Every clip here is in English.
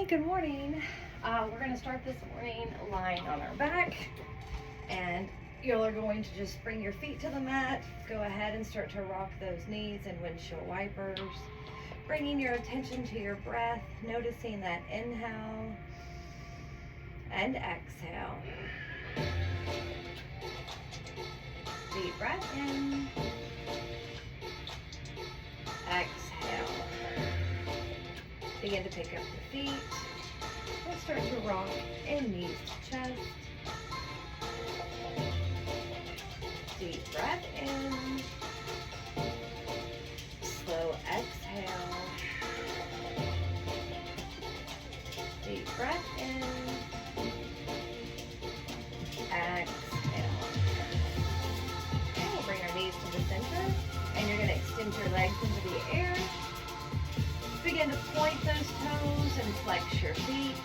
Good morning. We're going to start this morning lying on our back, and you are going to just bring your feet to the mat. Go ahead and start to rock those knees and windshield wipers, bringing your attention to your breath, noticing that inhale and exhale. Deep breath in, exhale. Begin to pick up your feet. We'll start to rock in knees to chest. Deep breath in. Slow exhale. Deep breath in. Exhale. Okay, we'll bring our knees to the center, and you're going to extend your legs into the air. Begin to point those toes and flex your feet.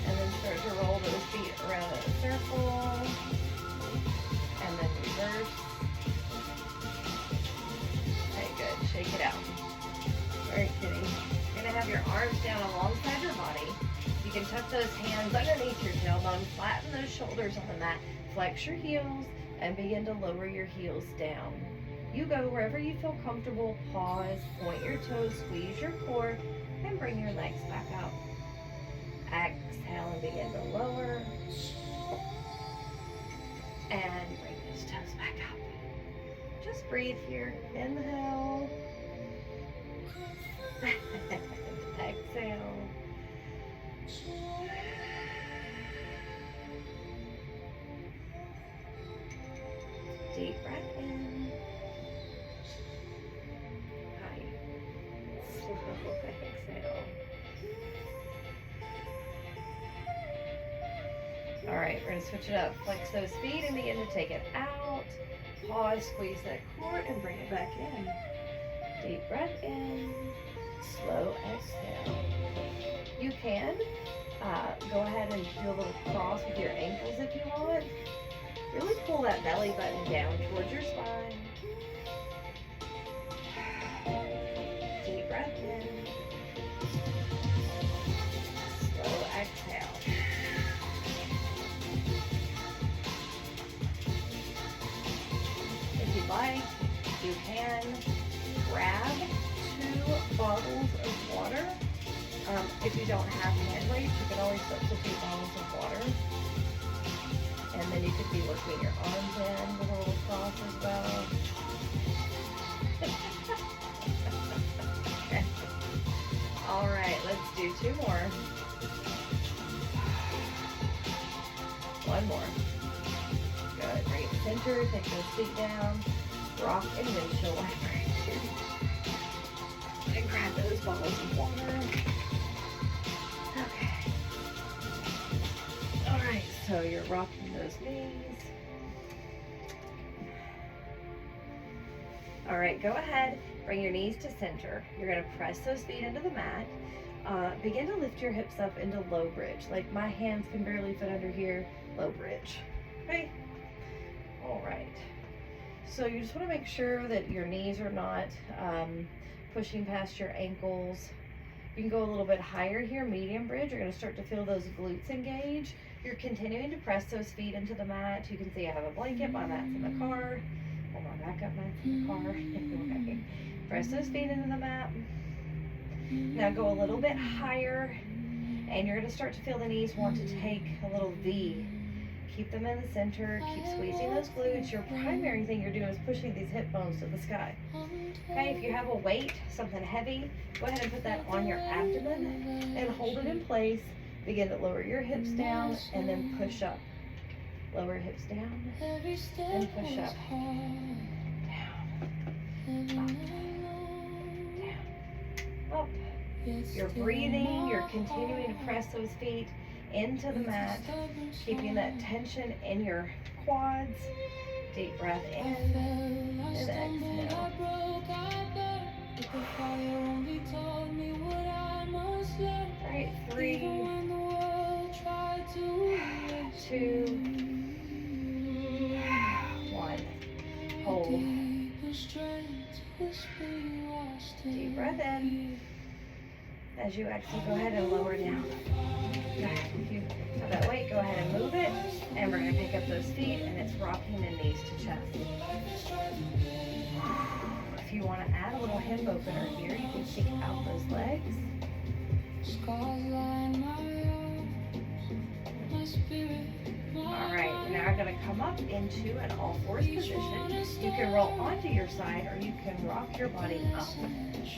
And then start to roll those feet around in a circle. And then reverse. Okay, good. Shake it out. Very kitty. You're going to have your arms down alongside your body. You can tuck those hands underneath your tailbone, flatten those shoulders on the mat, flex your heels, and begin to lower your heels down. You go wherever you feel comfortable. Pause, point your toes, squeeze your core, and bring your legs back out. Exhale and begin to lower. And bring those toes back up. Just breathe here. Inhale. Exhale. Deep breath in. High. Slow exhale. All right, we're going to switch it up. Flex those feet and begin to take it out. Pause, squeeze that core, and bring it back in. Deep breath in. Slow exhale. You can go ahead and do a little cross with your ankles if you want. Really pull that belly button down towards your spine. Deep breath in. Slow exhale. If you'd like, you can grab 2 bottles of water. If you don't have hand weights, you can always substitute bottles of water. And then you could be working your arms in with a little cross as well. Okay. All right, let's do 2 more. 1 more. Good. Bring it center. Take those feet down. Rock and windshield wiper. And grab those bottles of water. Okay. All right. So you're rocking those knees. All right, go ahead, bring your knees to center. You're gonna press those feet into the mat. Begin to lift your hips up into low bridge. Like my hands can barely fit under here, low bridge. Okay? All right. So you just wanna make sure that your knees are not pushing past your ankles. You can go a little bit higher here, medium bridge. You're gonna start to feel those glutes engage. You're continuing to press those feet into the mat. You can see I have a blanket, my mat's in the car. Or my backup mat's in the car. Okay. Press those feet into the mat. Now go a little bit higher, and you're gonna start to feel the knees want to take a little V. Keep them in the center, keep squeezing those glutes. Your primary thing you're doing is pushing these hip bones to the sky. Okay, if you have a weight, something heavy, go ahead and put that on your abdomen and hold it in place. Begin to lower your hips down and then push up. Lower hips down and push up. Down. Up. Up. You're breathing, you're continuing to press those feet into the mat, keeping that tension in your quads. Deep breath in and exhale. All right, 3, 2, 1. Hold. Deep breath in. As you exhale, go ahead and lower down. If you have that weight, go ahead and move it. And we're going to pick up those feet, and it's rocking the knees to chest. If you want to add a little hip opener here, you can stick out those legs. All right, now we're going to come up into an all-fours position. You can roll onto your side, or you can rock your body up.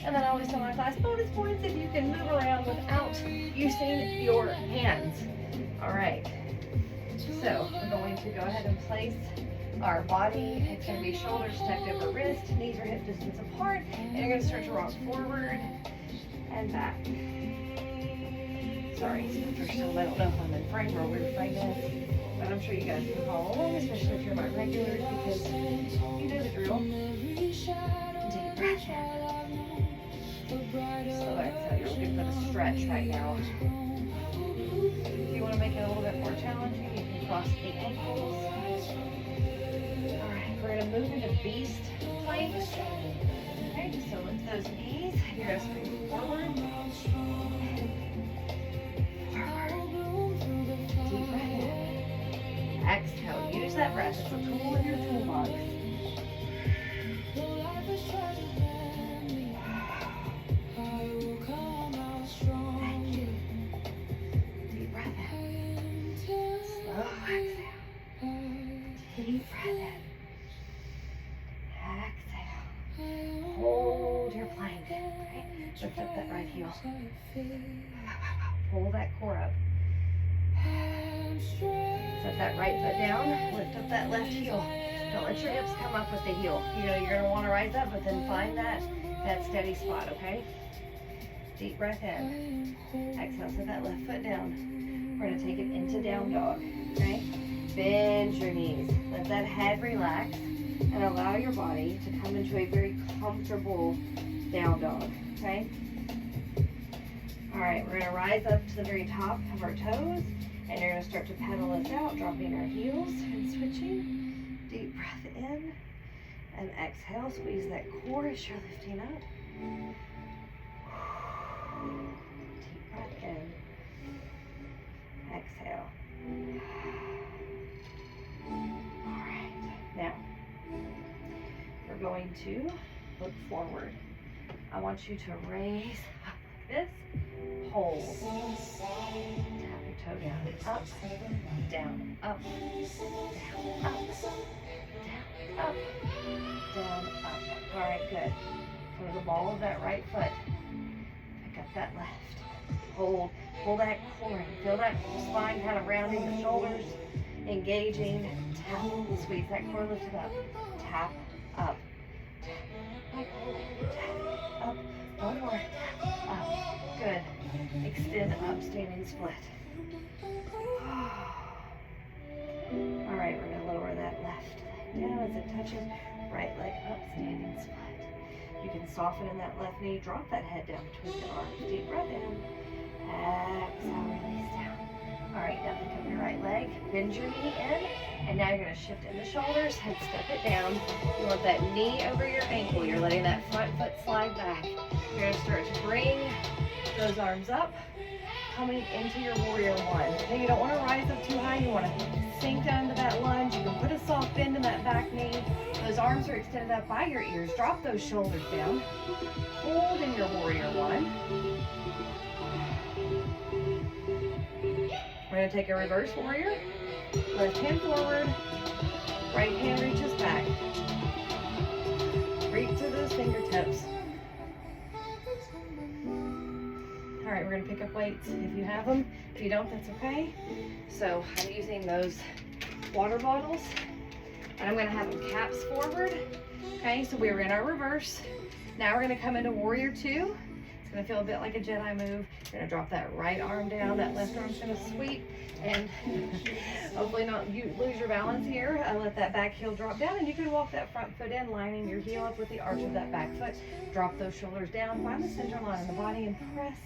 And then I always tell my class, bonus points if you can move around without using your hands. All right, so we're going to go ahead and place our body. It's going to be shoulders stacked over wrist, knees are hip distance apart, and you're going to start to rock forward and back. Sorry, for some, I don't know if I'm in frame or where frame is, but I'm sure you guys can follow along, especially if you're my regulars, because you know the drill. Deep breath in. Slow exhale. You're looking for the stretch right now. If you want to make it a little bit more challenging, you can cross the ankles. All right, we're going to move into beast planks. Okay, so lift those knees. You're going to swing forward. Deep breath in. Exhale. Use that breath. It's a tool in your toolbox. Thank you. Deep breath in. Slow exhale. Deep breath in. Exhale. Hold your plank. Okay? Lift up that right heel. Pull that core up. Set that right foot down. Lift up that left heel. Don't let your hips come up with the heel. You know, you're going to want to rise up, but then find that steady spot, okay? Deep breath in. Exhale, set that left foot down. We're going to take it into down dog, okay? Bend your knees. Let that head relax and allow your body to come into a very comfortable down dog, okay? All right, we're going to rise up to the very top of our toes, and you're going to start to pedal us out, dropping our heels and switching. Deep breath in and exhale. Squeeze that core as you're lifting up. Deep breath in. Exhale. All right, now we're going to look forward. I want you to raise up like this. Hold. Tap your toe down. Up, down, up, down, up, down, up, down, up. All right, good. Go to the ball of that right foot. Pick up that left. Hold. Pull that core in. Feel that spine kind of rounding the shoulders, engaging. Tap. Squeeze that core, lift it up. Tap, up. Tap, tap, up. One more. Tap, up. Good. Extend up, standing split. All right, we're going to lower that left leg down as it touches right leg up, standing split. You can soften in that left knee. Drop that head down between your arms. Deep breath in. Exhale, release down. All right, now pick up your right leg. Bend your knee in. And now you're going to shift in the shoulders and step it down. You want that knee over your ankle. You're letting that front foot slide back. You're going to start to bring those arms up, coming into your warrior one. Okay, you don't want to rise up too high. You want to sink down to that lunge. You can put a soft bend in that back knee. Those arms are extended up by your ears. Drop those shoulders down. Hold in your warrior one. We're going to take a reverse warrior. Left hand forward. Right hand reaches back. Reach to those fingertips. All right, we're going to pick up weights if you have them. If you don't, that's okay. So I'm using those water bottles, and I'm going to have them caps forward. Okay, so we were in our reverse. Now we're going to come into warrior two. It's going to feel a bit like a Jedi move. You're going to drop that right arm down. That left arm's going to sweep, and hopefully not you lose your balance here. Let that back heel drop down, and you can walk that front foot in, lining your heel up with the arch of that back foot. Drop those shoulders down. Find the center line in the body and press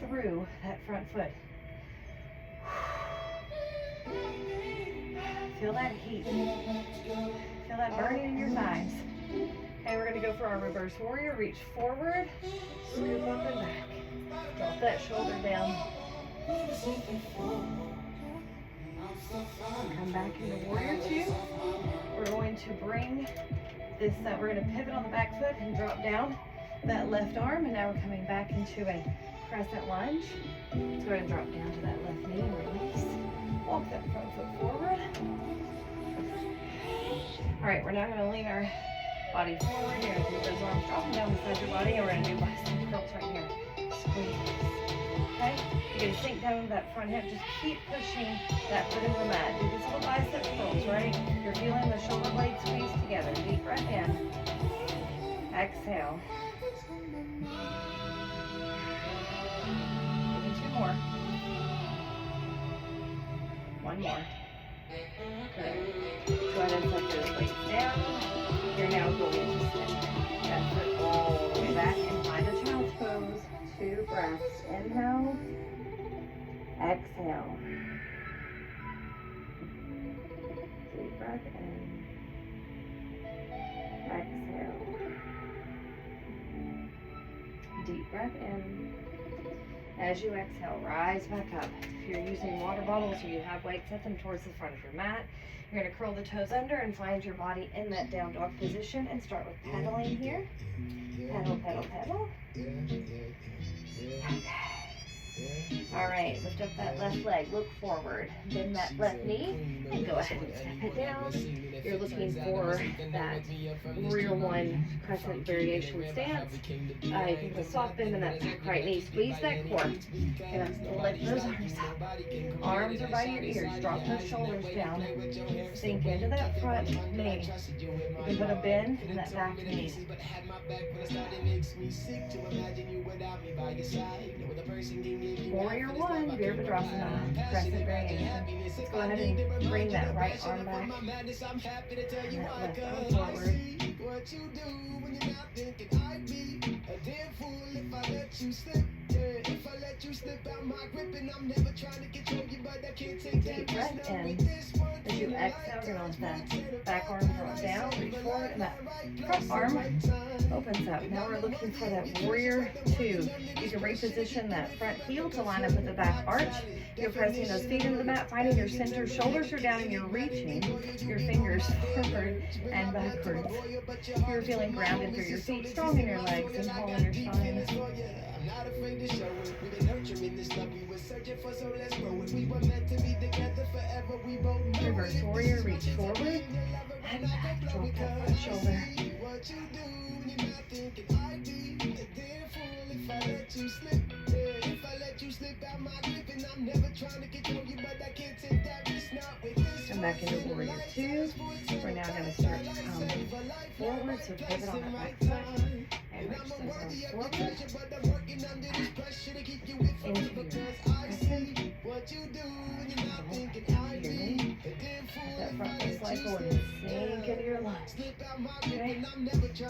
through that front foot. Feel that heat. Feel that burning in your thighs. And we're gonna go for our reverse warrior. Reach forward, scoop up and back. Drop that shoulder down. Come back into warrior two. We're going to bring this, we're going to pivot on the back foot and drop down that left arm. And now we're coming back into a crescent lunge. So we're going to drop down to that left knee and release. Walk that front foot forward. All right, we're now going to lean our body forward. You're going to keep those arms dropping down beside your body. And we're going to do bicep curls right here. Squeeze. Okay? You're going to sink down to that front hip. Just keep pushing that foot into the mat. Do these little bicep curls, right? You're feeling the shoulder blades squeeze together. Deep breath in. Exhale. Give me two more. One more. Good. Go ahead and set those weights down. You're now going to step that foot all the way back and find a child's pose. 2 breaths. Inhale. Exhale. Deep breath in. Exhale. Deep breath in. As you exhale, rise back up. If you're using water bottles or you have weights, set them towards the front of your mat. You're going to curl the toes under and find your body in that down dog position and start with pedaling here. Pedal, pedal, pedal. Okay. All right, lift up that left leg, look forward, bend that left knee, and go ahead and step it down. You're looking for that warrior one crescent variation stance. You can put a soft bend in that back right knee, squeeze that core, and lift those arms up. Arms are by your ears, drop those shoulders down, sink into that front knee. You can put a bend in that back knee. Warrior one, Virabhadrasana, crescent variation. Let's go ahead and bring that right arm back and that left arm forward. Deep breath in. As you exhale, you're going to let that back arm drop down, reach forward, and that front arm opens up. Now we're looking for that warrior two. You can reposition that front heel to line up with the back arch. You're pressing those feet into the mat, finding your center. Shoulders are down and you're reaching your fingers forward and backwards. You're feeling grounded through your feet, strong in your legs, and tall in your spine. Reverse warrior, reach forward and back. Drop that front shoulder. Come back into warrior two. We're now going to start to come forward, so pivot on that back foot and reach those arms forward. Into your crescent. That front foot cycle and sink into your lunge. Okay.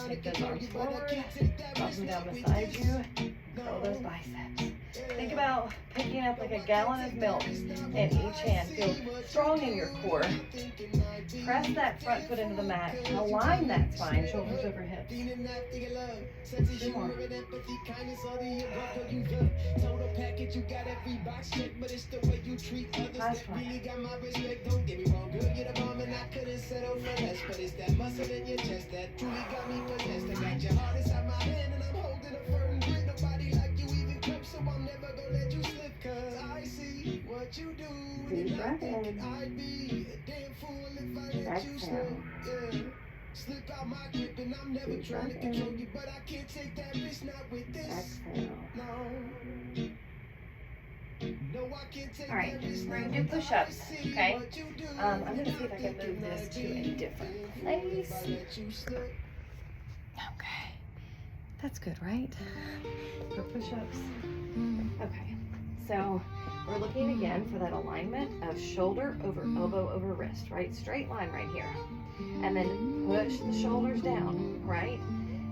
Take those arms forward, drop them down beside you, curl those biceps. Think about picking up like a gallon of milk in each hand. Feel strong in your core. Press that front foot into the mat. Align that spine, shoulders over hips. 2 more. Last one. Deep breath in. Exhale. Deep breath in. Exhale. All right, we're going to do push-ups, okay? I'm going to see if I can move this to a different place. Okay. That's good, right? For push-ups. Okay, so we're looking again for that alignment of shoulder over elbow over wrist, right? Straight line right here. And then push the shoulders down, right?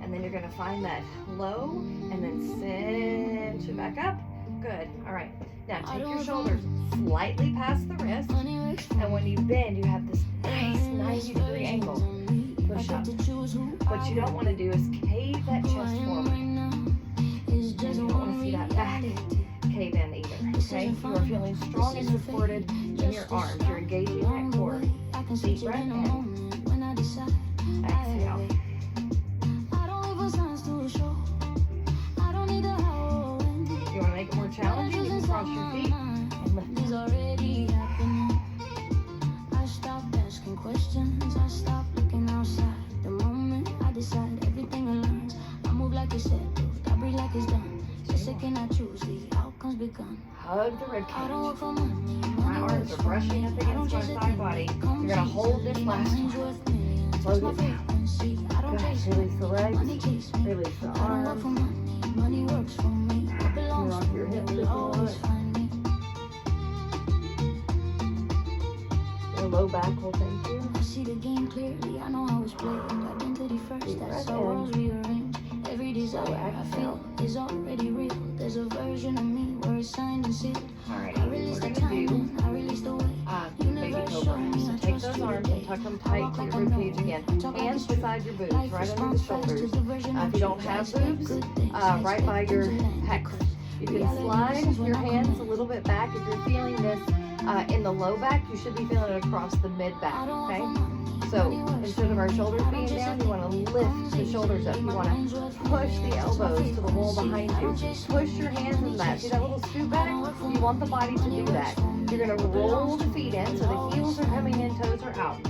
And then you're going to find that low and then cinch it back up. Good. All right. Now take your shoulders slightly past the wrist. And when you bend, you have this nice 90-degree angle. push up. What you don't want to do is cave that chest forward. And you don't want to see that back cave in either. Okay? You are feeling strong and supported in your arms. You're engaging that core. Deep breath in. Exhale. If you want to make it more challenging, you can cross your feet and lift. Questions, I stop looking outside. The moment I decide everything aligns, I move like it's said, I breathe like it's done. So second I choose, the outcome's begun. Hug the rib I don't work cage. for money. My arms are brushing up against my side body. You're going to hold this last one. Slow it down. Good. Release the legs. Release the arms. Money works for me. Rock your hips if you want. Your low back will thank you. I see the game clearly, I know how it's played. Identity first, that's how worlds rearrange. Every desire I feel is already real. There's a version of me where it's signed and sealed. Alright, I we're release the going to time, do I release the way. baby cobra. So take those arms and tuck them tight to your rib cage again. Hands beside your boobs, right under the shoulders. If you don't have boobs, right by your pecs. You can slide your hands a little bit back. If you're feeling this in the low back, you should be feeling it across the mid back, okay? So instead of our shoulders being down, you want to lift the shoulders up. You want to push the elbows to the wall behind you. Push your hands in that. See that little scoop back? You want the body to do that. You're going to roll the feet in so the heels are coming in, toes are out.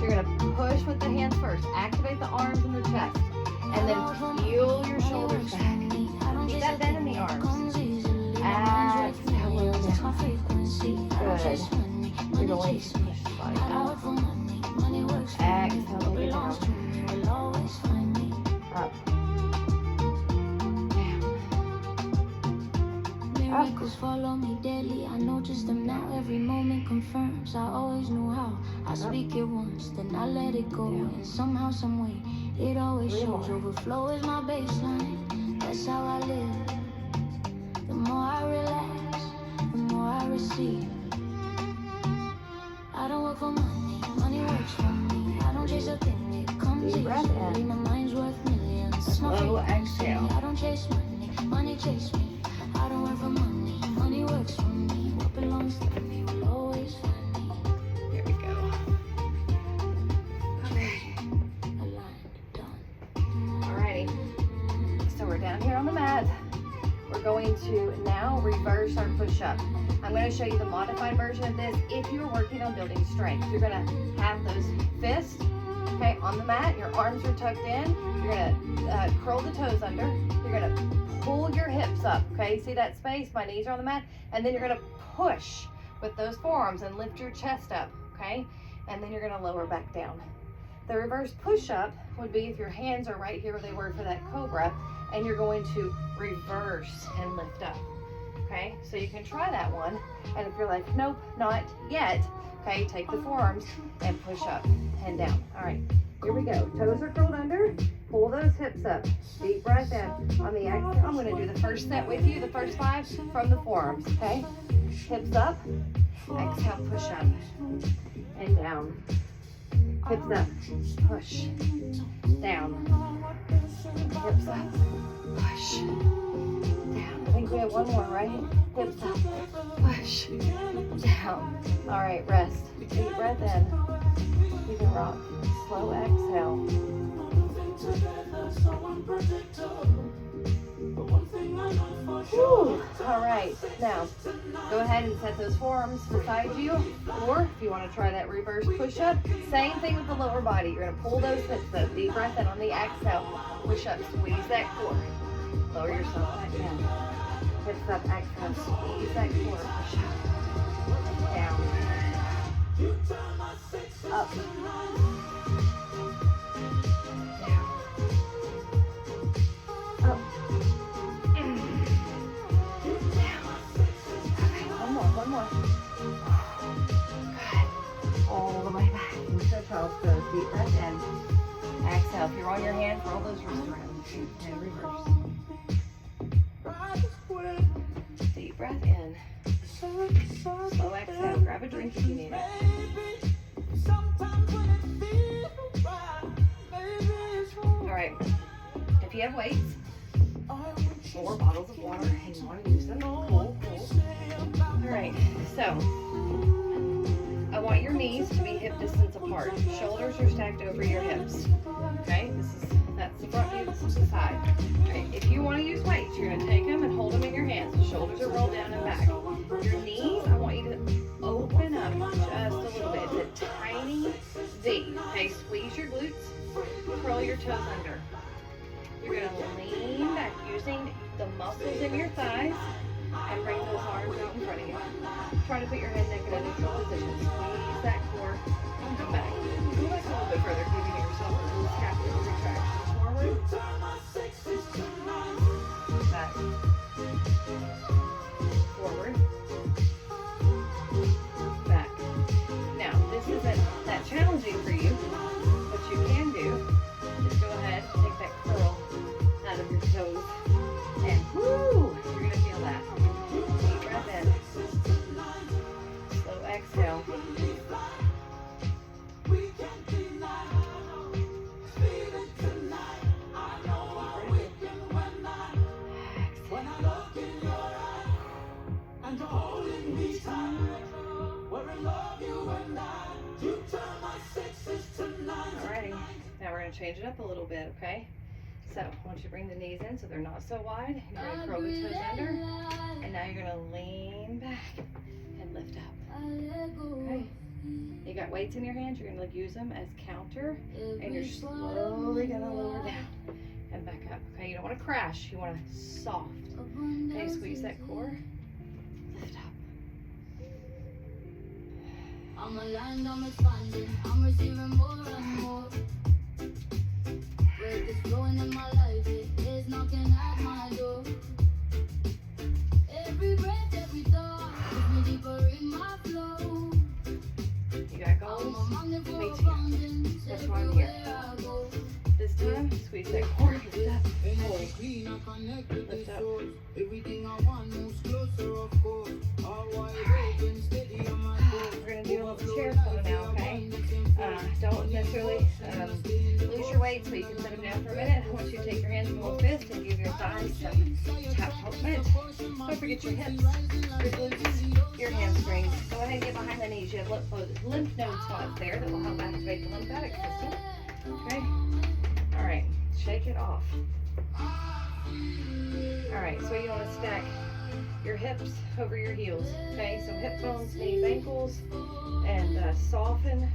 You're going to push with the hands first. Activate the arms and the chest. And then peel your shoulders back. Keep that bend in the arms. Exhale, lower down. Good. You're going to push the body down. Exhale, take it down. Up. Miracles follow me daily. I notice them now. Every moment confirms. I always knew how. I speak it once, then I let it go. And somehow, some way, it always shows. Overflow is my baseline. That's how I live. The more I relax, the more I receive. I don't work for money, money works for me. I don't chase a thing, it comes Deep breath easily. in. My mind's worth millions. That's my Slow frequency. exhale. I don't chase money, money chase me. I don't work for money, money works for me. What belongs to me will always find me. There we go. Okay. Aligned, done. Alrighty. So we're down here on the mat. We're going to now reverse our push-up. I'm going to show you the modified version of this. If you're working on building strength, you're going to have those fists, okay, on the mat. Your arms are tucked in. You're going to curl the toes under. You're going to pull your hips up, okay? See that space? My knees are on the mat. And then you're going to push with those forearms and lift your chest up, okay? And then you're going to lower back down. The reverse push-up would be if your hands are right here where they were for that cobra, and you're going to reverse and lift up. Okay, so you can try that one, and if you're like, nope, not yet, okay, take the forearms and push up and down. All right, here we go. Toes are curled under, pull those hips up, deep breath in. On the exhale, I'm gonna do the first set with you, the first 5 from the forearms, okay? Hips up, exhale, push up, and down. Hips up, push, down. Hips up, push, down. I think we have one more, right? Hips up, push, down. All right, rest. Deep breath in. You can rock. Slow exhale. Whew. All right, now go ahead and set those forearms beside you, or if you want to try that reverse push-up, same thing with the lower body. You're going to pull those hips up, deep breath in. On the exhale, push up, squeeze that core, lower yourself back down. Hips up, exhale, squeeze that core, push up, down, up, down, up. One more. Good. All the way back into child's pose. Deep breath in. Exhale. If you're on your hands, roll those wrists around and reverse. Deep breath in. Slow exhale. Grab a drink if you need it. you have weights or bottles of water and you want to use them, cool. All right, so I want your knees to be hip distance apart. Shoulders are stacked over your hips. Okay, that's the front view, this is the side. All right, if you want to use weights, you're going to take them and hold them in your hands. The shoulders are rolled down and back. Your knees, I want you to open up just a little bit. It's a tiny V. Okay, squeeze your glutes, curl your toes under. You're going to lean back using the muscles in your thighs and bring those arms out in front of you. Try to put your head, neck, in a neutral position. Squeeze that core and come back. Go back a little bit further, giving yourself a little scapular retraction. Forward. Back. Forward. Back. Now, this isn't that challenging for you. What you can do is go ahead and take that curl out of your toes. And whoo! You're going to feel that. Deep breath in. Slow exhale. Alrighty, now we're going to change it up a little bit, okay? So, I want you to bring the knees in so they're not so wide. You're going to curl the toes under. And now you're going to lean back and lift up. Okay? You got weights in your hands. You're going to use them as counter. And you're slowly going to lower down and back up. Okay? You don't want to crash. You want to soft. Okay? Squeeze that core. Lift up. I'm aligned, I'm expanding, I'm receiving more and more. Break is flowing in my life, it is knocking at my door. Every breath, every thought, takes me deeper in my flow. You got goals? Me too. That's why I'm here. This time, squeeze that core, lift up, hold. Lift up. Everything I want moves closer, of course. All wide open, steady on my toes. We're going to do a little chair flow now, okay? Don't necessarily lose your weight so you can set them down for a minute. I want you to take your hands in a little fist and give your thighs some tap movement. Don't forget your hips, your glutes, your hamstrings. Go ahead and get behind the knees. You have lymph node spots there that will help activate the lymphatic system. Okay? All right, shake it off. All right, so you want to stack your hips over your heels. Okay, so hip bones, knees, ankles, and soften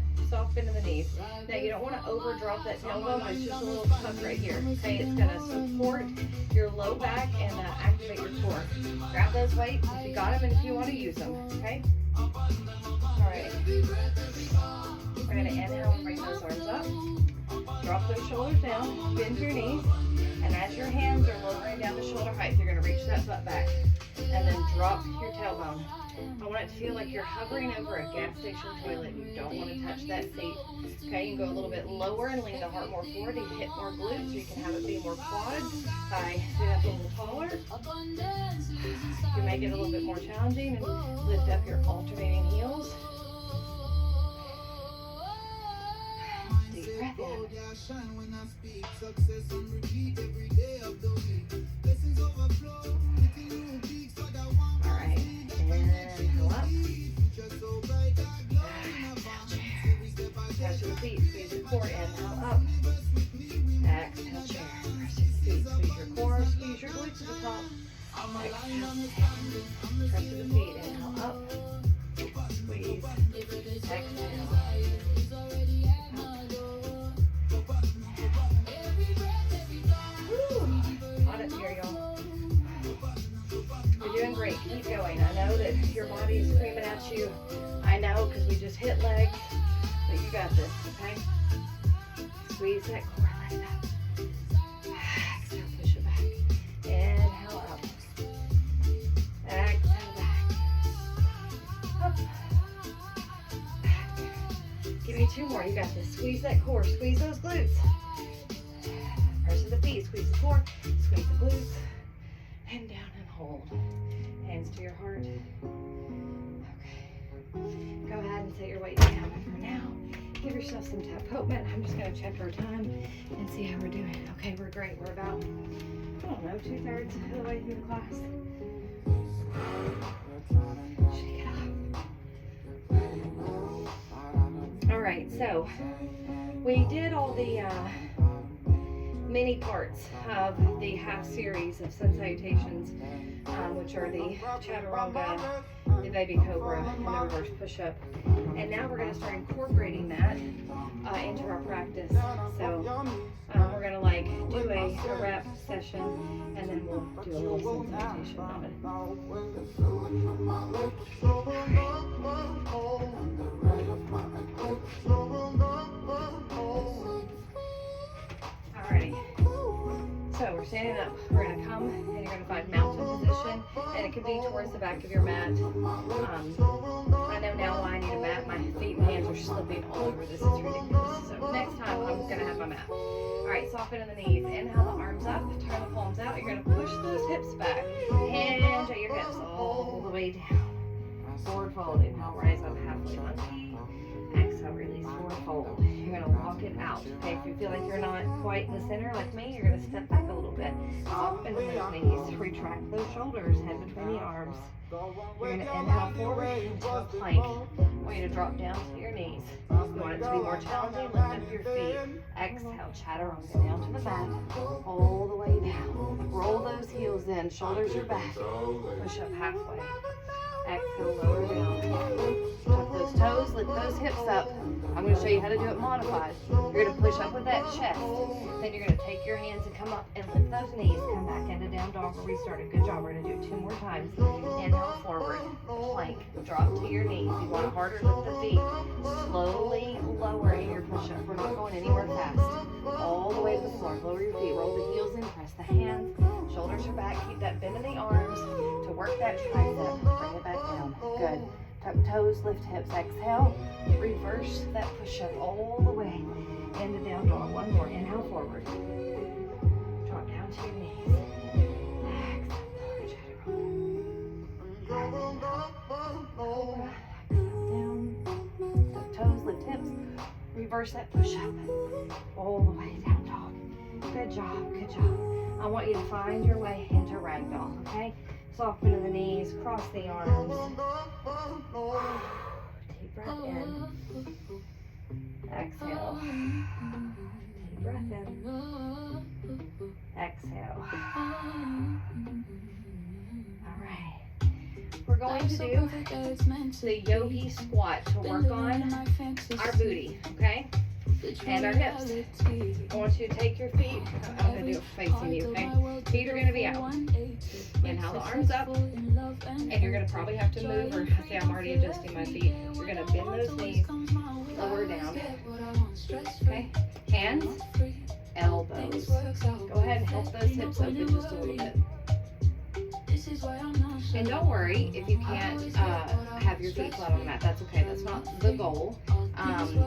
into the knees. Now you don't want to overdrop that tailbone, but it's just a little tuck right here. Okay, it's going to support your low back and activate your core. Grab those weights if you got them and if you want to use them. Okay. All right. We're going to inhale and bring those arms up. Drop those shoulders down. Bend your knees. And as your hands are lowering down the shoulder height, you're going to reach that butt back. And then drop your tailbone. I want it to feel like you're hovering over a gas station toilet. You don't want to touch that seat. Okay, you can go a little bit lower and lean the heart more forward and hit more glutes. You can have it be more quads by sitting up a little taller. You can make it a little bit more challenging and lift up your alternating heels. Deep breath in. Alright, inhale up. Touch the feet, squeeze your core, inhale up. Exhale, chair. Press your feet, squeeze your core, squeeze your glutes to the top. Exhale, press to the feet, inhale up. Squeeze, exhale. Hot up here, y'all. You're doing great. Keep going. I know that your body is screaming at you. I know because we just hit legs, but you got this, okay? Squeeze that core, lift up. Exhale, push it back. Inhale up. Exhale back. Up. Back. Give me two more. You got this. Squeeze that core. Squeeze those glutes. Press to the feet. Squeeze the core. Squeeze the glutes. And down and hold. Hands to your heart. Okay. Go ahead and set your weight down. For now, Give yourself some tap. Hope, I'm just gonna check our time and see how we're doing. Okay, we're great. We're about, I don't know, 2/3 of the way through the class. Shake it off. All right, so we did all the many parts of the half series of sun salutations, which are the chaturanga, the baby cobra, and the reverse push-up. And now we're going to start incorporating that into our practice. So we're going to like do a rep session, and then we'll do a little sun salutation on it. Alrighty. So we're standing up. We're going to come and you're going to find mountain position, and it could be towards the back of your mat. I know now why I need a mat. My feet and hands are slipping all over. This is ridiculous. So next time I'm going to have my mat. Alright, soften in the knees. Inhale the arms up. Turn the palms out. You're going to push those hips back. Hinge at your hips all the way down. Forward fold. Inhale, rise up halfway monkey. Exhale, release, forward fold. You're going to walk it out. Okay, if you feel like you're not quite in the center like me, you're going to step back a little bit. Soften those knees. Retract those shoulders. Head between the arms. You're going to inhale forward into a plank. I want you to drop down to your knees. If you want it to be more challenging, lift up your feet. Exhale, chaturanga down to the mat. All the way down. Roll those heels in. Shoulders are back. Push up halfway. Exhale, lower down. Tuck those toes, lift those hips up. I'm going to show you how to do it modified. You're going to push up with that chest. Then you're going to take your hands and come up and lift those knees. Come back into down dog where we started. Good job. We're going to do it 2 more times. Inhale forward. Plank. Drop to your knees. You want to harder lift the feet. Slowly lowering your push-up. We're not going anywhere fast. All the way to the floor. Lower your feet. Roll the heels in. Press the hands. Shoulders are back. Keep that bend in the arms to work that tricep. Bring it back down. Good. Tuck toes, lift hips. Exhale. Reverse that push-up all the way into down dog. One more. Inhale forward. Drop down to your knees. Exhale. Down. Tuck toes, lift hips. Reverse that push-up all the way down dog. Good job. Good job. I want you to find your way into ragdoll. Okay. Soften in the knees, cross the arms. Deep breath in. Exhale. Deep breath in. Exhale. All right. We're going to do the yogi squat to work on our booty, okay? And our hips. I want you to take your feet. I'm going to do it facing you, okay? Feet are going to be out. Inhale the arms up. And you're going to probably have to move, or see, I'm already adjusting my feet. You're going to bend those knees, lower down. Okay? Hands, elbows. Go ahead and help those hips open just a little bit. And don't worry if you can't have your feet flat on the mat. That's okay. That's not the goal.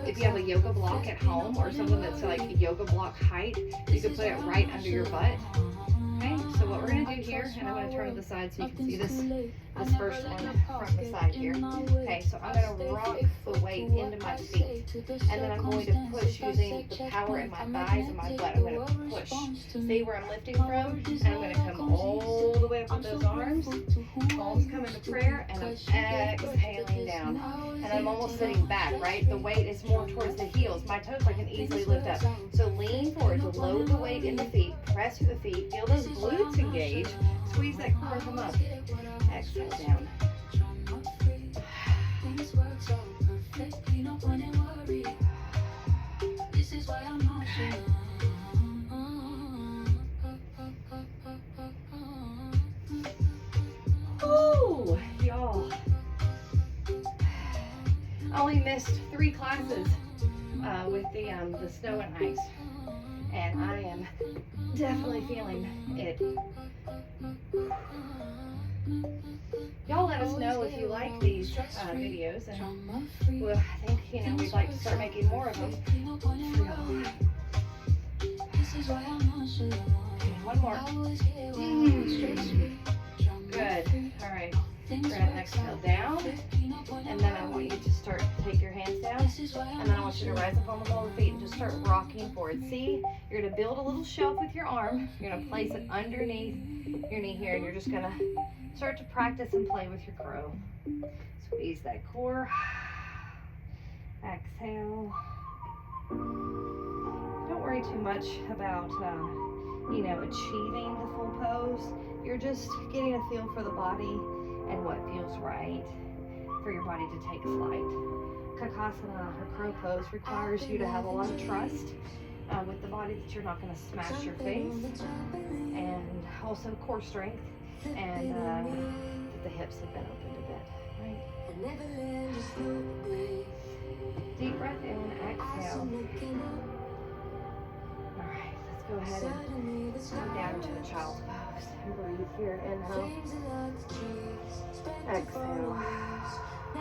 If you have a yoga block at home or something that's like a yoga block height, you can put it right under your butt. Okay, so what we're going to do here, and I'm going to turn to the side so you can see this first one from the side here. Okay, so I'm going to rock the weight into my feet, and then I'm going to push using the power in my thighs and my butt. I'm going to push. See where I'm lifting from? And I'm going to come all the way up with those arms. Palms come into prayer, and I'm exhaling down. And I'm almost sitting back, right? The weight is more towards the heels. My toes I can easily lift up. So lean forward to load the weight in the feet. Press through the feet. Feel those glutes engage. Squeeze that core, come up. Exhale down. Ooh, y'all. I only missed 3 classes with the snow and ice, and I am definitely feeling it. Y'all let us know if you like these videos, and well, I think we'd like to start making more of them. Okay, one more. Good. All right. We're gonna exhale down, and then I want you to start to take your hands down, and then I want you to rise up on the ball of feet and just start rocking forward. See, you're gonna build a little shelf with your arm. You're gonna place it underneath your knee here, and you're just gonna start to practice and play with your crow. Squeeze that core. Exhale. Don't worry too much about, achieving the full pose. You're just getting a feel for the body and what feels right for your body to take flight. Kakasana, or crow pose, requires you to have a lot of trust with the body, that you're not going to smash your face, and also core strength, and that the hips have been opened a bit, right? Deep breath in, exhale. All right, let's go ahead and come down to the child's pose. And breathe here, inhale. Exhale. Deep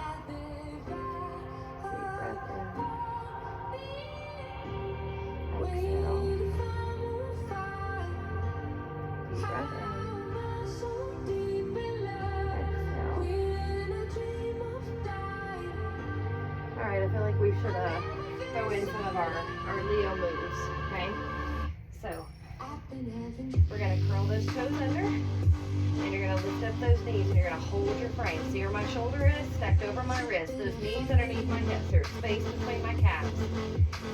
breath in. Exhale. Deep breath in. Exhale. All right, I feel like we should throw in some of our Leo moves, okay? So, we're gonna curl those toes under, and you're gonna lift up those knees, and you're gonna hold your frame. See where my shoulder is? Stacked over my wrist. Those knees underneath my hips. There's space between my calves.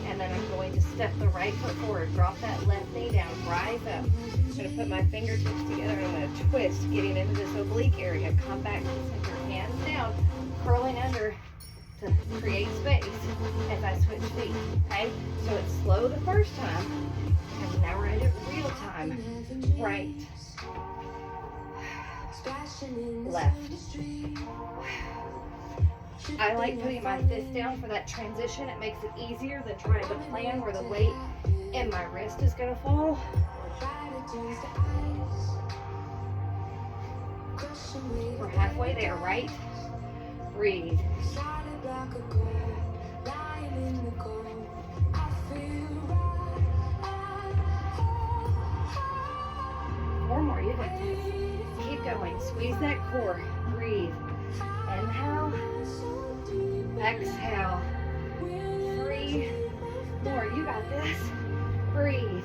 And then I'm going to step the right foot forward. Drop that left knee down. Rise up. I'm gonna put my fingertips together, and I'm gonna twist, getting into this oblique area. Come back to the center. Hands down, curling under to create space as I switch feet, okay? So it's slow the first time, and now we're in it real time. Right, left. I like putting my fist down for that transition. It makes it easier than trying to plan where the weight in my wrist is gonna fall. We're halfway there, right? Breathe. 4 more, you got this. Keep going, squeeze that core, breathe. Inhale, exhale. 3 more, you got this. Breathe.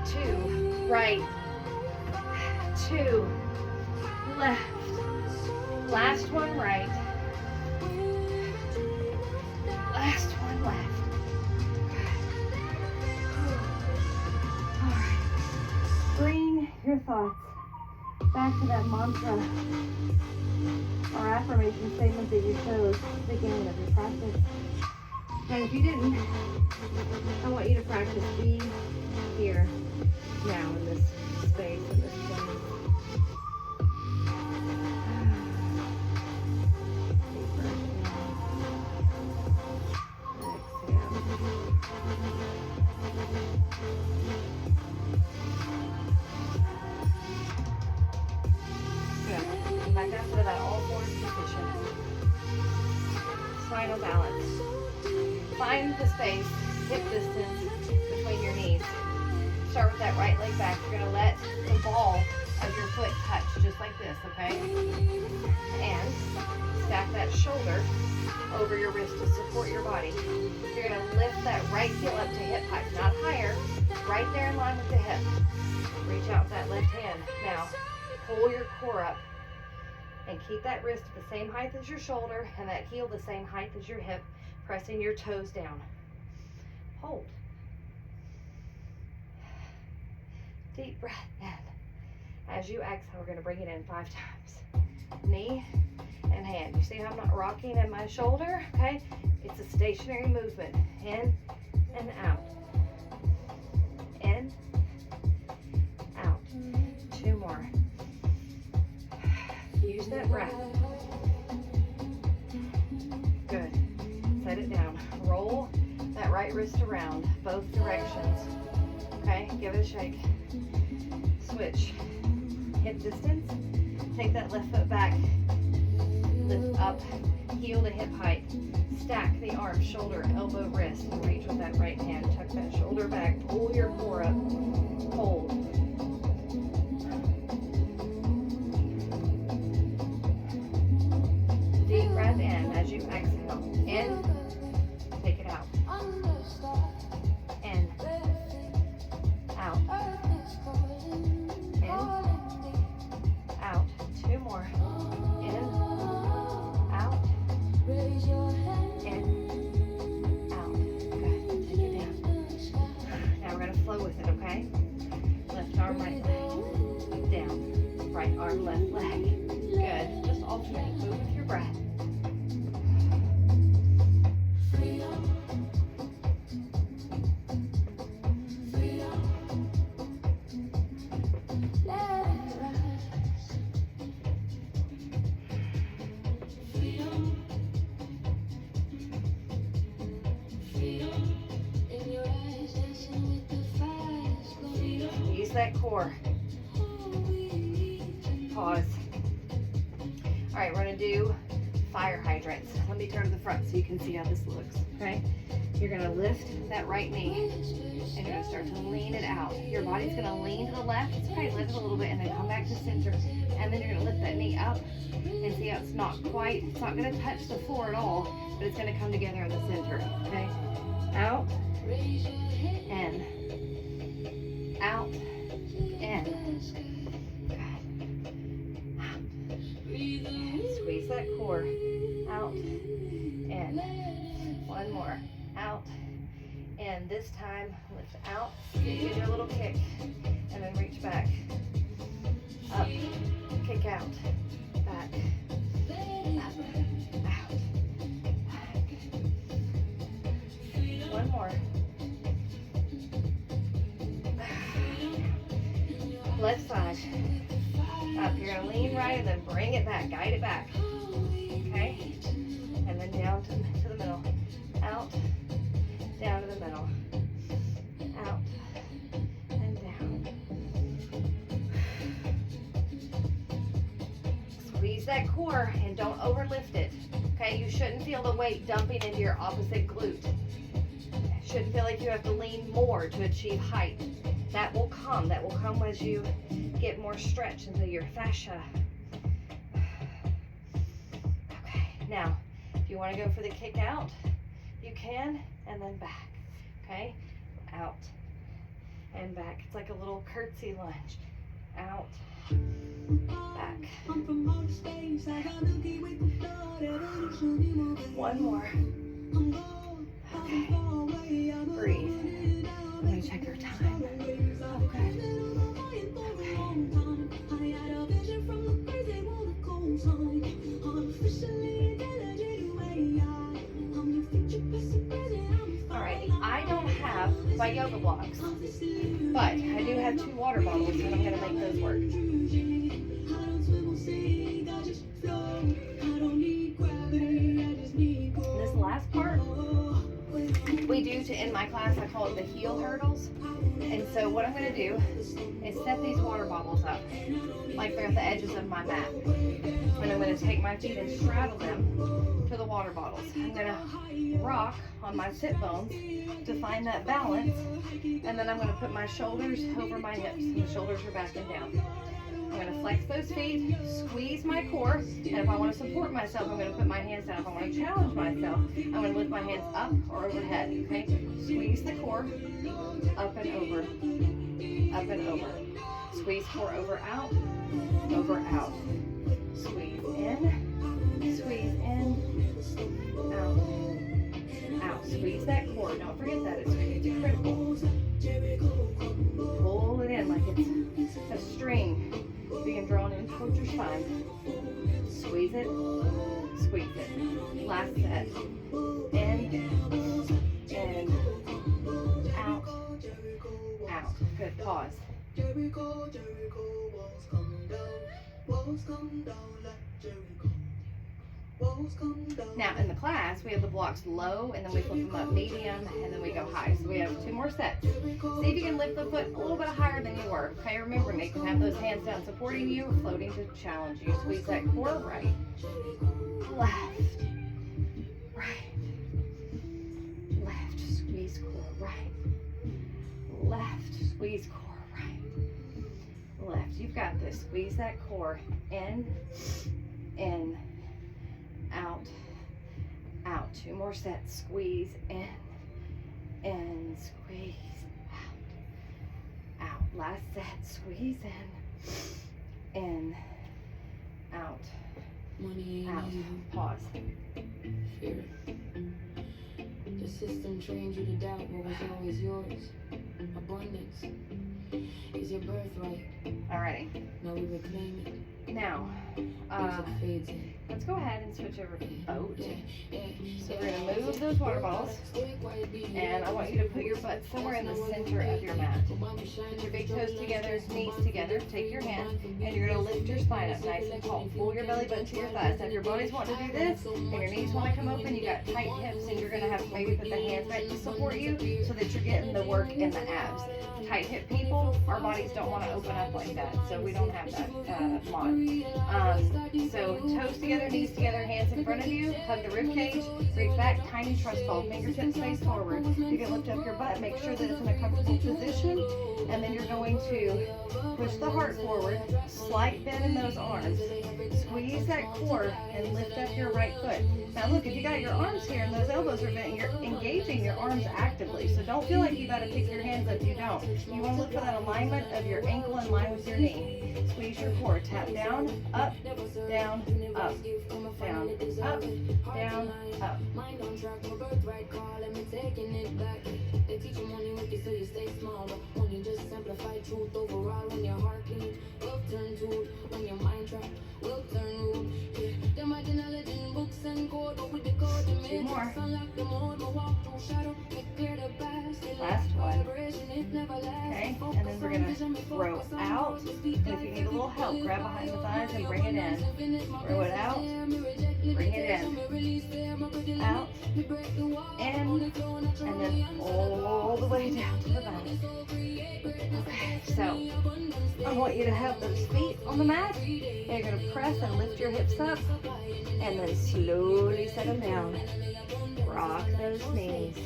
2, right. 2, left. Last one right. Last one left. All right. Bring your thoughts back to that mantra or affirmation statement that you chose at the beginning of your practice. And if you didn't, I want you to practice be here now in this space, in this place. Back down to that all-fours position. Spinal balance. Find the space, hip distance between your knees. Start with that right leg back. You're going to let the ball of your foot touch just like this, okay? And stack that shoulder over your wrist to support your body. You're going to lift that right heel up to hip height, not higher, right there in line with the hip. Reach out with that left hand. Now, pull your core up. And keep that wrist the same height as your shoulder and that heel the same height as your hip, pressing your toes down. Hold. Deep breath in. As you exhale, we're going to bring it in 5 times. Knee and hand. You see how I'm not rocking in my shoulder? Okay? It's a stationary movement. In and out. In, out. 2 more. Use that breath. Good. Set it down. Roll that right wrist around, both directions. Okay, give it a shake. Switch. Hip distance. Take that left foot back. Lift up, heel to hip height. Stack the arm, shoulder, elbow, wrist, and reach with that right hand. Tuck that shoulder back. Pull your core up. Hold. arm, right leg. Down. Right arm, left leg. Good. Just alternate. Move with your breath. Use that core. Pause. All right, we're gonna do fire hydrants. Let me turn to the front so you can see how this looks, okay? You're gonna lift that right knee and you're gonna start to lean it out. Your body's gonna lean to the left. It's okay, lift it a little bit and then come back to center. And then you're gonna lift that knee up and see how it's not gonna touch the floor at all, but it's gonna come together in the center, okay? Out, in, out, in. Squeeze that core. Out, in. One more. Out, in. This time, lift out. You do a little kick, and then reach back. Up, kick out, back, up, out, back. One more. Left side. Up, you're gonna lean right and then bring it back, guide it back. Okay? And then down to the middle. Out, down to the middle. Out, and down. Squeeze that core and don't overlift it. Okay? You shouldn't feel the weight dumping into your opposite glute. Shouldn't feel like you have to lean more to achieve height. That will come as you get more stretch into your fascia. Okay, now, if you want to go for the kick out, you can, and then back, okay? Out and back. It's like a little curtsy lunge. Out, back. One more. Okay, breathe. Let me check your time. Okay. Alrighty, I don't have my yoga blocks, but I do have 2 water bottles, and I'm going to make those work. This last part, we do to end my class, I call it the heel hurdles. And so what I'm going to do is set these water bottles up like they're at the edges of my mat. And I'm going to take my feet and straddle them to the water bottles. I'm going to rock on my sit bones to find that balance. And then I'm going to put my shoulders over my hips, and the shoulders are back and down. I'm going to flex those feet, squeeze my core, and if I want to support myself, I'm going to put my hands down. If I want to challenge myself, I'm going to lift my hands up or overhead, okay? Squeeze the core, up and over, up and over. Squeeze core over, out, out. Squeeze in, out. Squeeze that core. Don't forget that. It's critical. Pull it in like it's a string being drawn in towards your spine. Squeeze it. Last set. In, out. Good. Pause. Now in the class, we have the blocks low, and then we flip them up medium, and then we go high. So we have 2 more sets. See if you can lift the foot a little bit higher than you were. Okay, remember, you can have those hands down supporting you, floating to challenge you. Squeeze that core right, left, squeeze core right, left, squeeze core right, left. You've got this. Squeeze that core in, out. 2 more sets. Squeeze in, squeeze out. Last set. Squeeze in, out. Pause. Fear. The system trained you to doubt what was always yours. Abundance is your birthright. Alrighty. Now we reclaim it. Now, Music fades in. let's go ahead and switch over to boat. Yeah. So we're gonna move those water balls, and I want you to put your butt somewhere in the center of your mat. Put your big toes together, knees together, take your hand, and you're gonna lift your spine up nice and tall. Pull your belly button to your thighs. Now if your body's wanting to do this, and your knees wanna come open, you got tight hips, and you're gonna have to maybe put the hands back to support you so that you're getting the work in the abs. Tight hip people, our bodies don't wanna open up like that, so we don't have that mod. So toes together, knees together, hands in front of you, hug the rib cage, reach back, tiny trust fold, fingertips face forward. You can lift up your butt, make sure that it's in a comfortable position, and then you're going to push the heart forward, slight bend in those arms, squeeze that core, and lift up your right foot. Now look, if you got your arms here and those elbows are bent, you're engaging your arms actively, so don't feel like you gotta pick your hands up, you don't. You wanna look for that alignment of your ankle in line with your knee. Squeeze your core, tap down, up, down, up, down, up, down, up. Mind on track, my birthright call, and me taking it back. They teach you money with you so you stay small, but money just simplify truth overall. When your heart clean, will turn to when your mind track, will turn rude. Yeah, them writing a legend books and code, but with the code they make us unlock the mode. We walk through shadow, make clear the past. Last one. Vibration, it never lasts. Okay, and then we're gonna throw out. And if you need a little help, grab behind the thighs and bring it in. Throw it out, bring it in. Out, in, and then all the way down to the back. Okay, so I want you to have those feet on the mat. And you're gonna press and lift your hips up, and then slowly set them down. Rock those knees.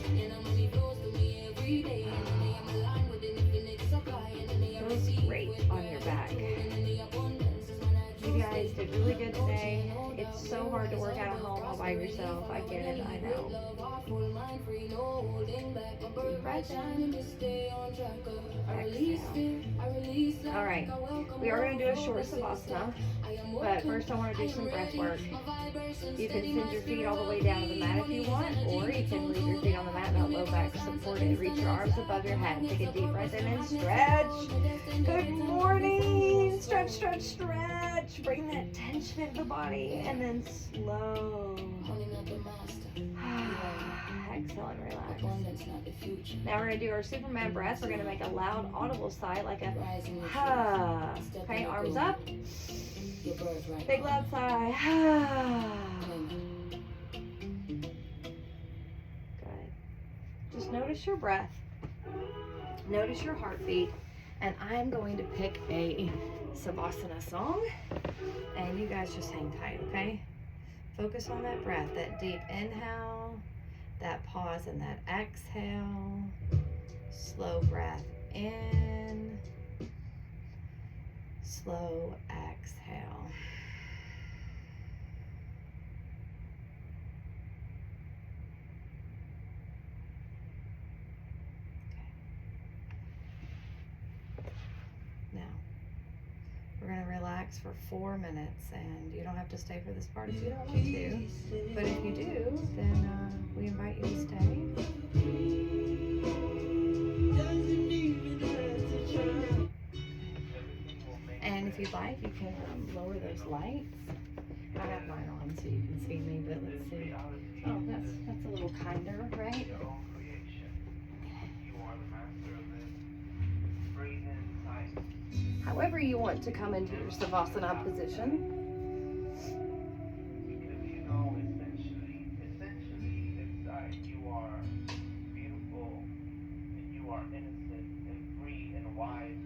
Feels great on your back. You guys did really good today. It's so hard to work out at home all by yourself. I get it, I know. Deep breath in. Exhale. Alright, we are going to do a short savasana, but first I want to do some breath work. You can send your feet all the way down to the mat if you want, or you can leave your feet on the mat and low back supported. Reach your arms above your head. Take a deep breath in and stretch. Good morning. Stretch, stretch, stretch. Bring that tension into the body, and then slow. Exhale and relax. Now we're going to do our Superman breath. We're going to make a loud audible sigh like a ha. Okay, arms up. Big loud sigh. Good. Just notice your breath. Notice your heartbeat. And I'm going to pick a Savasana song. And you guys just hang tight, okay? Focus on that breath, that deep inhale, that pause and that exhale. Slow breath in. Slow exhale. Now, we're going to relax for 4 minutes, and you don't have to stay for this part if you don't want to, but if you do, then we invite you to stay. And if you'd like, you can lower those lights. I have mine on so you can see me, but let's see. Oh, that's a little kinder, right? However you want to come into your Savasana position. Essentially, inside you are beautiful, and you are innocent and free and wise.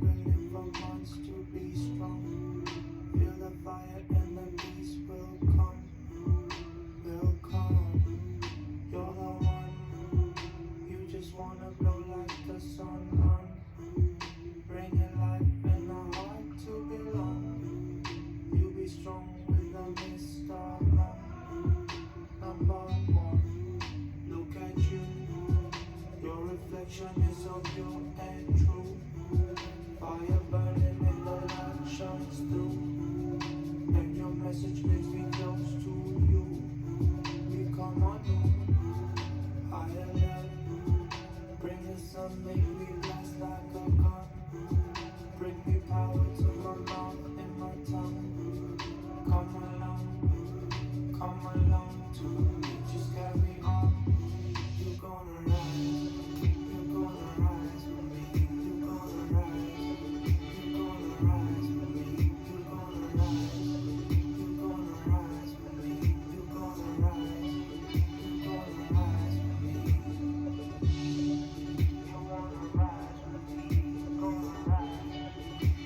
struggle if a months to be strong. Feel the fire and the peace will come. Will come. You're the one. You just wanna glow like the sun. Bringing life and a heart to belong. You be strong with a Mr. Number one. Look at you. Your reflection is so pure and true. Fire burning in the light shines through. And your message makes me close to you. We come on higher level. Bring the sun, make me blast like a gun. Bring me power to my mouth and my tongue. Come along to me. Just carry on. You're gonna rise. You're gonna rise with me. You're gonna rise. You're gonna rise with me. You're gonna rise. You're gonna rise with me. You're gonna rise. You're gonna rise with me. You wanna rise with me. You're gonna rise.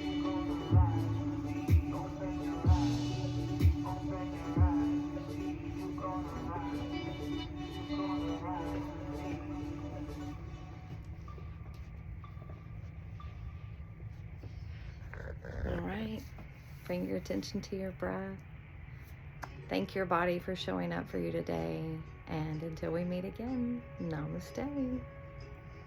You're gonna rise with me. Open your eyes. Open your eyes with me. You're gonna rise. You're gonna rise with me. All right. Bring your attention to your breath. Thank your body for showing up for you today. And until we meet again, namaste.